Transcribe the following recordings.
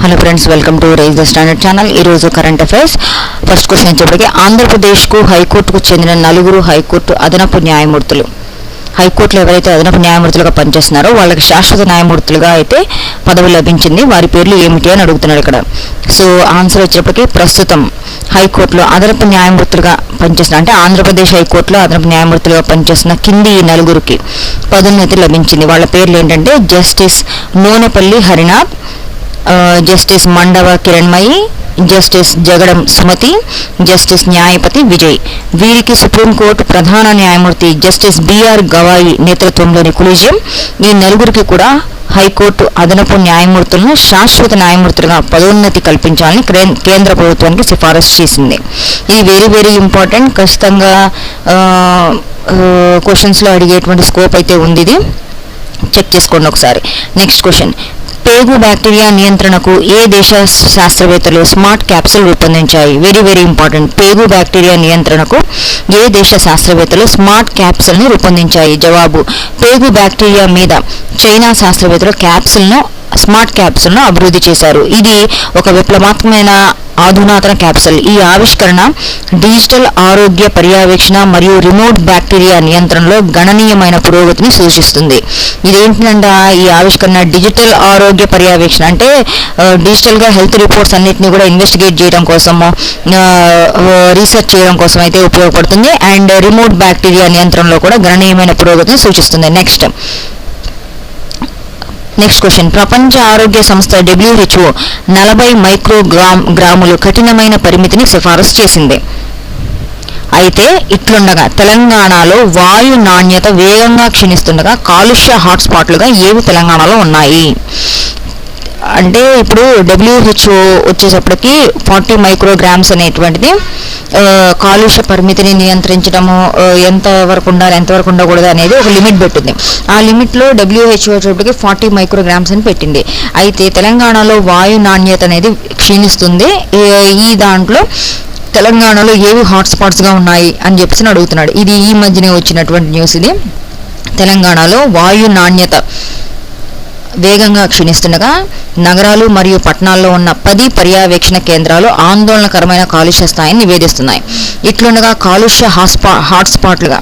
Hello friends, welcome to rise the standard channel. ఈరోజు current affairs first question వచ్చేప్పటికి ఆంధ్రప్రదేశ్కు హైకోర్టుకు చెందిన 4 హైకోర్టు అదనపు న్యాయమూర్తులు. హైకోర్టులో ఎవరైతే అదనపు న్యాయమూర్తులుగా పనిచేస్తున్నారో వాళ్ళకి శాశ్వత న్యాయమూర్తులుగా అయితే పదవి లభించింది. వారి పేర్లు ఏమిటి అని అడుగుతున్నాడు ఇక్కడ. సో ఆన్సర్ వచ్చేప్పటికి ప్రస్తుతం హైకోర్టులో అదనపు న్యాయమూర్తులుగా పనిచేస్తున్న, అంటే ఆంధ్రప్రదేశ్ హైకోర్టులో అదనపు న్యాయమూర్తులుగా పనిచేస్తున్న కింది 4 పదోన్నతి లభించింది. వాళ్ళ పేర్లు ఏంటంటే justice Nunepalli Harinath, justice Mandava Kiranmayi, justice Jagadam Sumathi, justice Nyayapathi Vijay. వీరికి సుప్రీంకోర్టు ప్రధాన న్యాయమూర్తి జస్టిస్ బిఆర్ గవాయి నేతృత్వంలోని కొలీజియం ఈ 4 కూడా హైకోర్టు అదనపు న్యాయమూర్తులను శాశ్వత న్యాయమూర్తులుగా పదోన్నతి కల్పించాలని కేంద్ర ప్రభుత్వానికి సిఫారసు చేసింది. ఇది వెరీ వెరీ ఇంపార్టెంట్. ఖచ్చితంగా క్వశ్చన్స్లో అడిగేటువంటి స్కోప్ అయితే ఉంది. ఇది చెక్ చేసుకోండి ఒకసారి. నెక్స్ట్ క్వశ్చన్, పేగు బ్యాక్టీరియా నియంత్రణకు ఏ దేశ శాస్త్రవేత్తలు స్మార్ట్ క్యాప్సూల్ రూపొందించాయి? Very very important. పేగు బ్యాక్టీరియా నియంత్రణకు ఏ దేశ శాస్త్రవేత్తలు స్మార్ట్ క్యాప్సూల్ని రూపొందించాయి? జవాబు పేగు బ్యాక్టీరియా మీద చైనా శాస్త్రవేత్తలు స్మార్ట్ క్యాప్సూల్ను అభివృద్ధి చేశారు. ఇది ఒక విప్లవాత్మకమైన అధునాతన క్యాప్సూల్. ఈ ఆవిష్కరణ డిజిటల్ ఆరోగ్య పర్యవేక్షణ మరియు రిమోట్ బ్యాక్టీరియా నియంత్రణలో గణనీయమైన పురోగతిని సూచిస్తుంది. ఇదేంటంటే ఈ ఆవిష్కరణ డిజిటల్ ఆరోగ్య పర్యవేక్షణ అంటే డిజిటల్గా హెల్త్ రిపోర్ట్స్ అన్నిటిని కూడా ఇన్వెస్టిగేట్ చేయడం కోసము, రీసెర్చ్ చేయడం కోసం అయితే ఉపయోగపడుతుంది. అండ్ రిమోట్ బ్యాక్టీరియా నియంత్రణలో కూడా గణనీయమైన పురోగతిని సూచిస్తుంది. నెక్స్ట్ క్వశ్చన్, ప్రపంచ ఆరోగ్య సంస్థ WHO 40 మైక్రోగ్రాములు కఠినమైన పరిమితిని సిఫారసు చేసింది. అయితే ఇట్లుండగా తెలంగాణలో వాయు నాణ్యత వేగంగా క్షీణిస్తుండగా కాలుష్య హాట్స్పాట్లుగా ఏవి తెలంగాణలో ఉన్నాయి? అంటే ఇప్పుడు WHO వచ్చేటప్పటికి 40 మైక్రోగ్రామ్స్ అనేటువంటిది కాలుష్య పరిమితిని నియంత్రించడము, ఎంతవరకు ఉండాలి ఎంతవరకు ఉండకూడదు అనేది ఒక లిమిట్ పెట్టింది. ఆ లిమిట్లో WHO వచ్చేటప్పటికి 40 మైక్రోగ్రామ్స్ అని పెట్టింది. అయితే తెలంగాణలో వాయు నాణ్యత అనేది క్షీణిస్తుంది. ఈ దాంట్లో తెలంగాణలో ఏవి హాట్స్పాట్స్గా ఉన్నాయి అని చెప్పేసి అడుగుతున్నాడు. ఇది ఈ మధ్యనే వచ్చినటువంటి న్యూస్. ఇది తెలంగాణలో వాయు నాణ్యత వేగంగా క్షీణిస్తుండగా నగరాలు మరియు పట్టణాల్లో ఉన్న 10 పర్యవేక్షణ కేంద్రాలు ఆందోళనకరమైన కాలుష్య స్థాయిని నివేదిస్తున్నాయి. ఇట్లుండగా కాలుష్య హాట్స్పాట్లుగా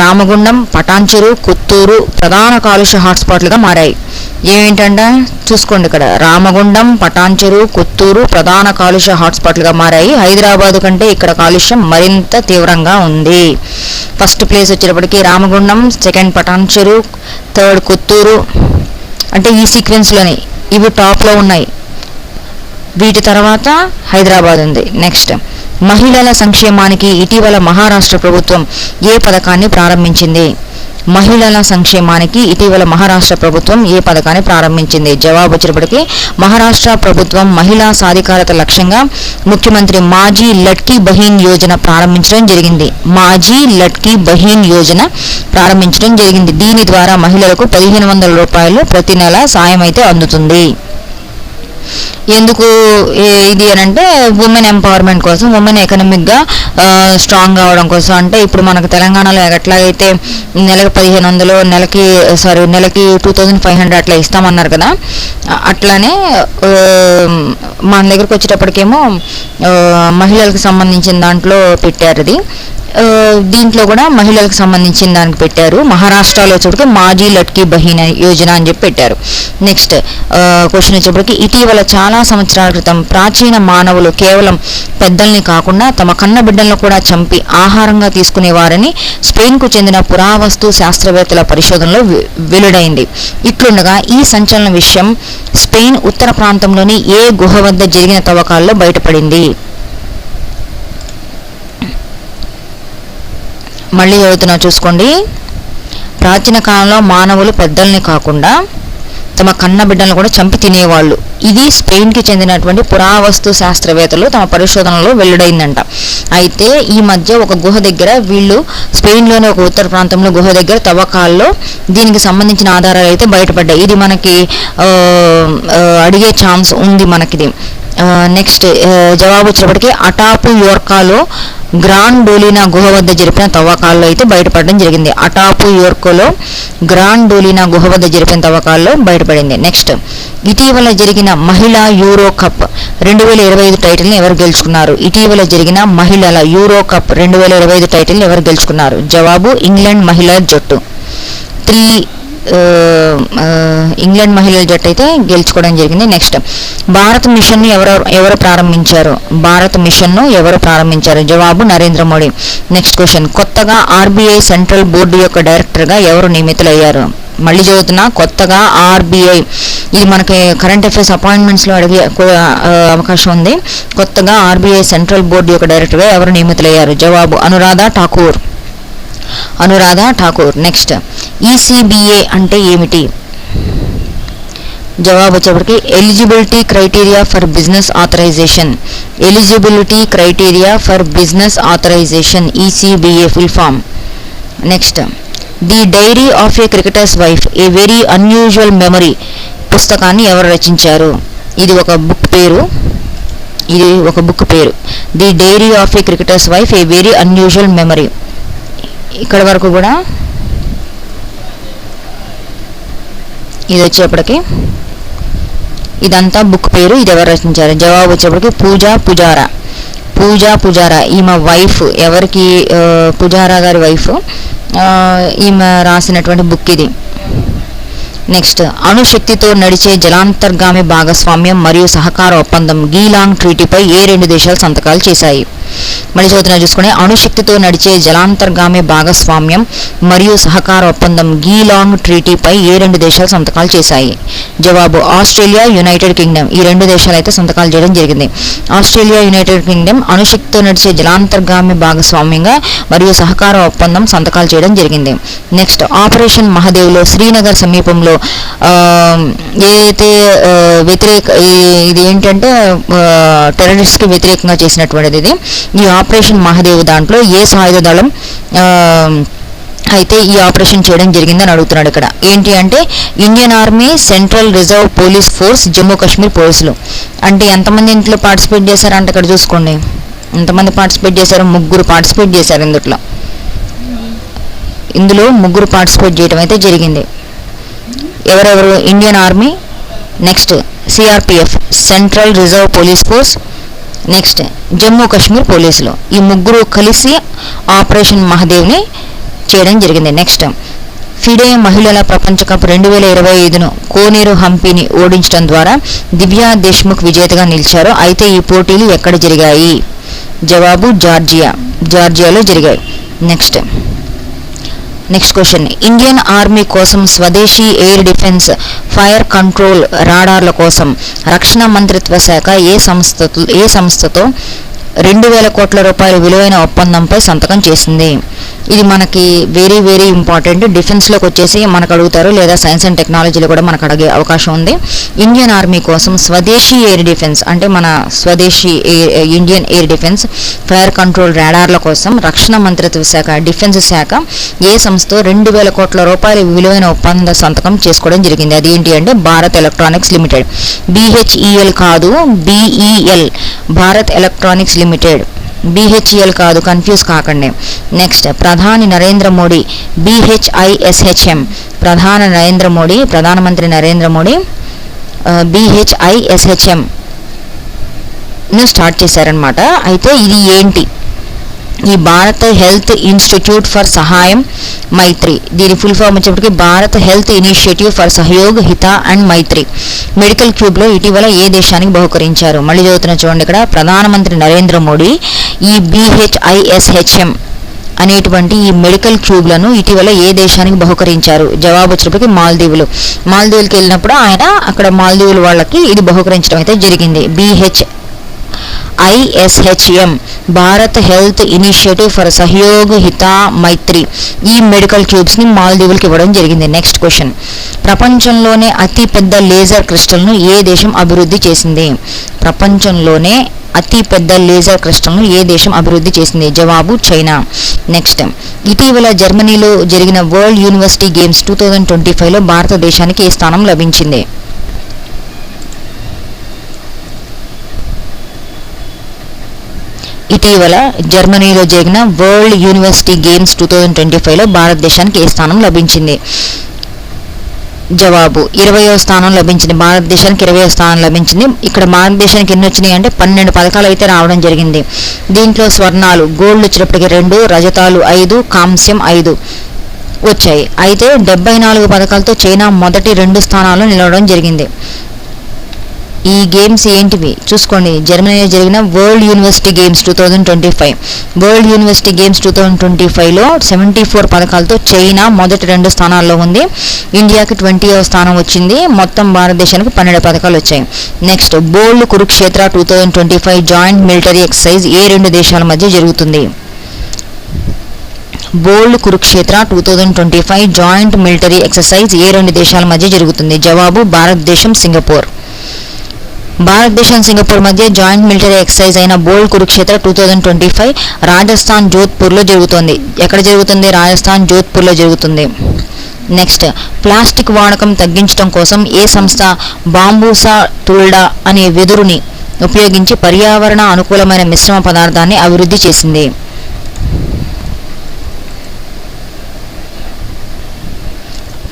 రామగుండం, పటాన్చెరు, కొత్తూరు ప్రధాన కాలుష్య హాట్స్పాట్లుగా మారాయి. ఏమేంటంటే చూసుకోండి, ఇక్కడ రామగుండం, పటాన్చెరు, కొత్తూరు ప్రధాన కాలుష్య హాట్స్పాట్లుగా మారాయి. హైదరాబాద్ కంటే ఇక్కడ కాలుష్యం మరింత తీవ్రంగా ఉంది. ఫస్ట్ ప్లేస్ వచ్చేటప్పటికి రామగుండం, సెకండ్ పటాన్చెరు, థర్డ్ కొత్తూరు. అంటే ఈ సీక్వెన్స్లోనే ఇవి టాప్లో ఉన్నాయి. వీటి తర్వాత హైదరాబాద్ ఉంది. నెక్స్ట్, మహిళల సంక్షేమానికి ఇటీవల మహారాష్ట్ర ప్రభుత్వం ఏ పథకాన్ని ప్రారంభించింది? మహిళల సంక్షేమానికి ఇటీవల మహారాష్ట్ర ప్రభుత్వం ఏ పథకాన్ని ప్రారంభించింది? జవాబు వచ్చేటప్పటికి మహారాష్ట్ర ప్రభుత్వం మహిళా సాధికారత లక్ష్యంగా ముఖ్యమంత్రి మాజీ లడ్కీ బహీన్ యోజన ప్రారంభించడం జరిగింది. దీని ద్వారా మహిళలకు 1500 రూపాయలు ప్రతి నెల సాయం అయితే అందుతుంది. ఎందుకు ఇది అని అంటే ఉమెన్ ఎంపవర్మెంట్ కోసం, ఉమెన్ ఎకనామిక్గా స్ట్రాంగ్ అవడం కోసం. అంటే ఇప్పుడు మనకు తెలంగాణలో ఎట్లాగైతే నెలకి 1500, నెలకి 2500 అట్లా ఇస్తామన్నారు కదా, అట్లానే మన దగ్గరకు వచ్చేటప్పటికేమో మహిళలకు సంబంధించిన దాంట్లో పెట్టారు. ఇది దీంట్లో కూడా మహిళలకు సంబంధించిన దానికి పెట్టారు. మహారాష్ట్రలో వచ్చేప్పటికి మాజీ లడ్కీ బహీన్ యోజన అని చెప్పి పెట్టారు. నెక్స్ట్ క్వశ్చన్ వచ్చేప్పటికి ఇటీవల చాలా సంవత్సరాల క్రితం ప్రాచీన మానవులు కేవలం పెద్దల్ని కాకుండా తమ కన్న బిడ్డలను కూడా చంపి ఆహారంగా తీసుకునేవారని స్పెయిన్కు చెందిన పురావస్తు శాస్త్రవేత్తల పరిశోధనలో వెలువడింది. ఇట్లుండగా ఈ సంచలన విషయం స్పెయిన్ ఉత్తర ప్రాంతంలోని ఏ గుహ వద్ద జరిగిన తవ్వకాల్లో బయటపడింది? మళ్ళీ చదువుతున్నా చూసుకోండి. ప్రాచీన కాలంలో మానవులు పెద్దల్ని కాకుండా తమ కన్న బిడ్డలను కూడా చంపి తినేవాళ్ళు. ఇది స్పెయిన్కి చెందినటువంటి పురావస్తు శాస్త్రవేత్తలు తమ పరిశోధనలో వెల్లడైందంట. అయితే ఈ మధ్య ఒక గుహ దగ్గర వీళ్ళు స్పెయిన్లోని ఒక ఉత్తర ప్రాంతంలో గుహ దగ్గర తవ్వకాల్లో దీనికి సంబంధించిన ఆధారాలు అయితే బయటపడ్డాయి. ఇది మనకి అడిగే ఛాన్స్ ఉంది మనకిది. నెక్స్ట్ జవాబు వచ్చేప్పటికి అటాపు యోర్కాలో గ్రాండ్ డోలినా గుహ వద్ద జరిపిన తవ్వకాల్లో అయితే బయటపడడం జరిగింది. అటాపు యోర్కోలో గ్రాండ్ డోలినా గుహ వద్ద జరిపిన తవ్వకాల్లో బయటపడింది. నెక్స్ట్ ఇటీవల జరిగిన మహిళా యూరో కప్ 2025 టైటిల్ని ఎవరు గెలుచుకున్నారు? ఇటీవల జరిగిన మహిళల యూరో కప్ 2025 టైటిల్ని ఎవరు గెలుచుకున్నారు? జవాబు ఇంగ్లాండ్ మహిళా జట్టు. ఇంగ్లాండ్ మహిళల జట్టు అయితే గెలుచుకోవడం జరిగింది. నెక్స్ట్ భారత్ మిషన్ను ఎవరు ప్రారంభించారు? భారత్ మిషన్ను ఎవరు ప్రారంభించారు? జవాబు నరేంద్ర మోడీ. నెక్స్ట్ క్వశ్చన్ కొత్తగా ఆర్బీఐ సెంట్రల్ బోర్డు యొక్క డైరెక్టర్గా ఎవరు నియమితులయ్యారు? మళ్ళీ చదువుతున్నా, కొత్తగా ఆర్బీఐ, ఇది మనకి కరెంట్ అఫైర్స్ అపాయింట్మెంట్స్లో అడిగే అవకాశం ఉంది. కొత్తగా ఆర్బీఐ సెంట్రల్ బోర్డు యొక్క డైరెక్టర్గా ఎవరు నియమితులయ్యారు? జవాబు అనురాధ ఠాకూర్. నెక్స్ట్ ఈసీబీఏ అంటే ఏమిటి? జవాబు వచ్చేప్పటికి eligibility criteria for business authorization, ECBA full form. Next the diary of a cricketer's wife a very unusual memory పుస్తకాన్ని ఎవరు రచించారు? ఇది ఒక బుక్ పేరు. The diary of a cricketer's wife a very unusual memory. ఇక్కడ వరకు కూడా ఇది వచ్చేప్పటికి ఇదంతా బుక్ పేరు. ఇది ఎవరు రచించారు? జవాబు వచ్చేప్పటికి పూజా పుజారా. ఈమె వైఫ్, ఎవరికి? పుజారా గారి వైఫ్. ఈమె రాసినటువంటి బుక్ ఇది. నెక్స్ట్ అణుశక్తితో నడిచే జలాంతర్గామి భాగస్వామ్యం మరియు సహకార ఒప్పందం గీలాంగ్ ట్రీటీపై ఏ 2 దేశాలు సంతకాలు చేశాయి? మళ్ళీ చదువుతున్నా చూసుకుని, అణుశక్తితో నడిచే జలాంతర్గామి భాగస్వామ్యం మరియు సహకార ఒప్పందం గీలాంగ్ ట్రీటీపై ఏ 2 దేశాలు సంతకాలు చేశాయి? జవాబు ఆస్ట్రేలియా, యునైటెడ్ కింగ్డమ్. ఈ 2 దేశాలు అయితే సంతకాలు చేయడం జరిగింది. ఆస్ట్రేలియా, యునైటెడ్ కింగ్డమ్ అణుశక్తితో నడిచే జలాంతర్గామి భాగస్వామ్యంగా మరియు సహకార ఒప్పందం సంతకాలు చేయడం జరిగింది. నెక్స్ట్ ఆపరేషన్ మహదేవ్లో శ్రీనగర్ సమీపంలో ఏదైతే ఇది ఏంటంటే టెర్రరిస్ట్కి వ్యతిరేకంగా చేసినటువంటిది ఇది. ఈ ఆపరేషన్ మహదేవ్ దాంట్లో ఏ సాయుధ దళం అయితే ఈ ఆపరేషన్ చేయడం జరిగిందని అడుగుతున్నాడు. ఇక్కడ ఏంటి అంటే Indian army, central reserve police force, Jammu Kashmir పోలీసులు. అంటే ఎంతమంది ఇంట్లో పార్టిసిపేట్ చేశారంటే ఇక్కడ చూసుకోండి, ఎంతమంది పార్టిసిపేట్ చేశారు? 3 పార్టిసిపేట్ చేశారు. ఇందులో 3 పార్టిసిపేట్ చేయడం అయితే జరిగింది. ఎవరెవరు? Indian army, next CRPF, central reserve police force, next Jammu Kashmir పోలీసులు. ఈ 3 కలిసి ఆపరేషన్ మహదేవ్ని చేయడం జరిగింది. నెక్స్ట్ ఫిడే మహిళల ప్రపంచ కప్ 2025ను కోనేరు హంపీని ఓడించడం ద్వారా దివ్యా దేశ్ముఖ్ విజేతగా నిలిచారు. అయితే ఈ పోటీలు ఎక్కడ జరిగాయి? జవాబు జార్జియాలో జరిగాయి. నెక్స్ట్ క్వశ్చన్ ఇండియన్ ఆర్మీ కోసం స్వదేశీ ఎయిర్ డిఫెన్స్ ఫైర్ కంట్రోల్ రాడార్ల కోసం రక్షణ మంత్రిత్వ శాఖ ఏ సంస్థతో 2,000 కోట్ల రూపాయల విలువైన ఒప్పందంపై సంతకం చేసింది? ఇది మనకి వెరీ వెరీ ఇంపార్టెంట్. డిఫెన్స్లోకి వచ్చేసి మనకు అడుగుతారు, లేదా సైన్స్ అండ్ టెక్నాలజీలో కూడా మనకు అడిగే అవకాశం ఉంది. ఇండియన్ ఆర్మీ కోసం స్వదేశీ ఎయిర్ డిఫెన్స్ అంటే మన స్వదేశీ Indian air defence fire control రాడార్ల కోసం రక్షణ మంత్రిత్వ శాఖ, డిఫెన్స్ శాఖ ఏ సంస్థతో 2,000 కోట్ల రూపాయల విలువైన ఒప్పంద సంతకం చేసుకోవడం జరిగింది? అది ఏంటి అంటే భారత్ ఎలక్ట్రానిక్స్ లిమిటెడ్. BHEL కాదు, BEL, Bharat electronics limited. BHEL కాదు, కన్ఫ్యూజ్ కాకండి. నెక్స్ట్ ప్రధాని నరేంద్ర మోడీ BHISHM, ప్రధానమంత్రి నరేంద్ర మోడీ BHISHM ను స్టార్ట్ చేశారనమాట. అయితే ఇది ఏంటి? ఈ భారత్ హెల్త్ ఇన్స్టిట్యూట్ ఫర్ సహాయం మైత్రి, దీని ఫుల్ ఫామ్ వచ్చేప్పటికి Bharat health initiative for Sahayog Hita and Mythri medical క్యూబ్లో ఇటీవల ఏ దేశానికి బహుకరించారు? మళ్ళీ చదువుతున్న చూడండి, ఇక్కడ ప్రధానమంత్రి నరేంద్ర మోడీ ఈ BHISHM అనేటువంటి ఈ మెడికల్ క్యూబ్లను ఇటీవల ఏ దేశానికి బహుకరించారు? జవాబు వచ్చేటప్పటికి మాల్దీవులకి వెళ్ళినప్పుడు ఆయన అక్కడ మాల్దీవుల వాళ్ళకి ఇది బహుకరించడం అయితే జరిగింది. BHISHM Bharat health initiative for Sahayog Hita Maitri ఈ మెడికల్ ట్యూబ్స్ని మాల్దీవులకు ఇవ్వడం జరిగింది. నెక్స్ట్ క్వశ్చన్ ప్రపంచంలోనే అతి పెద్ద లేజర్ క్రిస్టల్ను ఏ దేశం అభివృద్ధి చేసింది? ప్రపంచంలోనే అతి పెద్ద లేజర్ క్రిస్టల్ను ఏ దేశం అభివృద్ధి చేసింది? జవాబు చైనా. నెక్స్ట్ ఇటీవల జర్మనీలో జరిగిన వరల్డ్ యూనివర్సిటీ గేమ్స్ 2025లో భారతదేశానికి ఏ స్థానం లభించింది? ఇటీవల జర్మనీలో జరిగిన వరల్డ్ యూనివర్సిటీ గేమ్స్ 2025లో భారతదేశానికి ఏ స్థానం లభించింది? జవాబు 20వ స్థానం లభించింది. భారతదేశానికి 20వ స్థానం లభించింది. ఇక్కడ భారతదేశానికి ఎన్ని వచ్చినాయి అంటే 12 పథకాలు అయితే రావడం జరిగింది. దీంట్లో స్వర్ణాలు గోల్డ్ వచ్చినప్పటికీ 2, రజతాలు 5, కాంస్యం 5 వచ్చాయి. అయితే 74 పథకాలతో చైనా మొదటి 2 స్థానాల్లో నిలవడం జరిగింది. ఈ గేమ్స్ ఏంటివి చూసుకోండి. జర్మనీలో జరిగిన world university games 2025. World university games 2025లో 74 పథకాలతో చైనా మొదటి 2 స్థానాల్లో ఉంది. ఇండియాకి 20వ స్థానం వచ్చింది. మొత్తం భారతదేశానికి 12 పథకాలు వచ్చాయి. నెక్స్ట్, బోల్డ్ కురుక్షేత్ర 2025 జాయింట్ మిలిటరీ ఎక్సర్సైజ్ ఏ 2 దేశాల మధ్య జరుగుతుంది? బోల్డ్ కురుక్షేత్ర 2025 జాయింట్ మిలిటరీ ఎక్సర్సైజ్ ఏ 2 దేశాల మధ్య జరుగుతుంది? జవాబు భారతదేశం, సింగపూర్. భారతదేశం సింగపూర్ మధ్య జాయింట్ మిలిటరీ ఎక్సర్సైజ్ అయిన బోల్డ్ కురుక్షేత్ర 2025 రాజస్థాన్ జోధ్పూర్లో జరుగుతుంది. ఎక్కడ జరుగుతుంది? రాజస్థాన్ జోధ్పూర్లో జరుగుతుంది. నెక్స్ట్, ప్లాస్టిక్ వాడకం తగ్గించడం కోసం ఏ సంస్థ బాంబూసా తుల్డా అనే వెదురుని ఉపయోగించి పర్యావరణ అనుకూలమైన మిశ్రమ పదార్థాన్ని అభివృద్ధి చేసింది?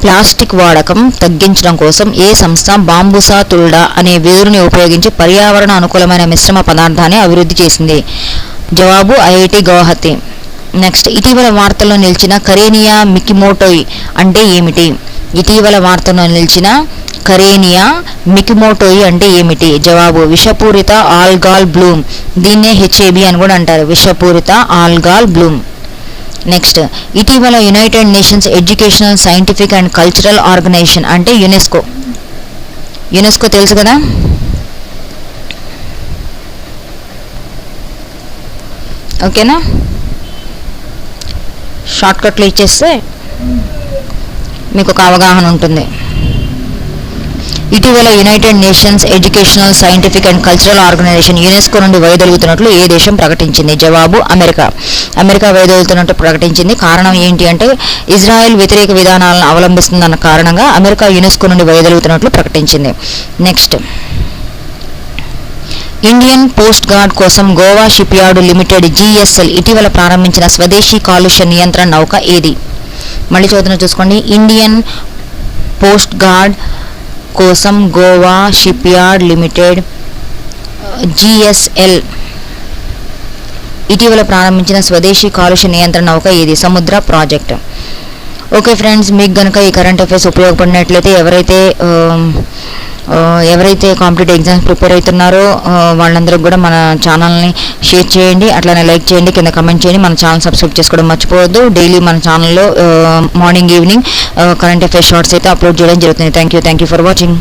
ప్లాస్టిక్ వాడకం తగ్గించడం కోసం ఏ సంస్థ బాంబూసా తుల్డా అనే వెదురుని ఉపయోగించి పర్యావరణ అనుకూలమైన మిశ్రమ పదార్థాన్ని అభివృద్ధి చేసింది? జవాబు ఐఐటి గౌహతి. నెక్స్ట్, ఇటీవల వార్తల్లో నిలిచిన కరేనియా మికిమోటోయ్ అంటే ఏమిటి? ఇటీవల వార్తల్లో నిలిచిన కరేనియా మికిమోటోయ్ అంటే ఏమిటి? జవాబు విషపూరిత ఆల్గాల్ బ్లూమ్. దీన్నే హెచ్ఏబి అని కూడా అంటారు, విషపూరిత ఆల్గాల్ బ్లూమ్. నెక్స్ట్, ఇటీవల United Nations Educational, Scientific and Cultural Organization అంటే యునెస్కో. యునెస్కో తెలుసు కదా? ఓకేనా? షార్ట్కట్లో ఇచ్చేస్తే మీకు ఒక అవగాహన ఉంటుంది. ఇటీవల United Nations Educational, Scientific and Cultural Organization UNESCO నుండి వైదొలుగుతున్నట్లు ఏ దేశం ప్రకటించింది? జవాబు అమెరికా. అమెరికా వైదొలుగుతున్నట్టు ప్రకటించింది. కారణం ఏంటి అంటే ఇజ్రాయెల్ వ్యతిరేక విధానాలను అవలంబిస్తుందన్న కారణంగా అమెరికా యునెస్కో నుండి వైదొలుగుతున్నట్లు ప్రకటించింది. నెక్స్ట్, ఇండియన్ కోస్ట్ గార్డ్ కోసం Goa ship yard limited GSL ఇటీవల ప్రారంభించిన స్వదేశీ కాలుష్య నియంత్రణ నౌక ఏది? మళ్ళీ చదువుతున్న చూసుకోండి. ఇండియన్ కోస్ట్ గార్డ్ కోసం Goa ship yard limited GSL ఇటీవల ప్రారంభించిన స్వదేశీ కాలుష్య నియంత్రణ నౌక ఏది? సముద్ర ప్రాజెక్ట్. ఓకే ఫ్రెండ్స్, మీకు కనుక ఈ కరెంట్ అఫైర్స్ ఉపయోగపడినట్లయితే ఎవరైతే కాంపిటేటివ్ ఎగ్జామ్స్ ప్రిపేర్ అవుతున్నారో వాళ్ళందరికీ కూడా మన ఛానల్ని షేర్ చేయండి, అట్లానే లైక్ చేయండి, కింద కమెంట్ చేయండి. మన ఛానల్ సబ్స్క్రైబ్ చేసుకోవడం మర్చిపోవద్దు. డైలీ మన ఛానల్లో morning, evening current affairs shorts అయితే అప్లోడ్ చేయడం జరుగుతుంది. Thank you for watching.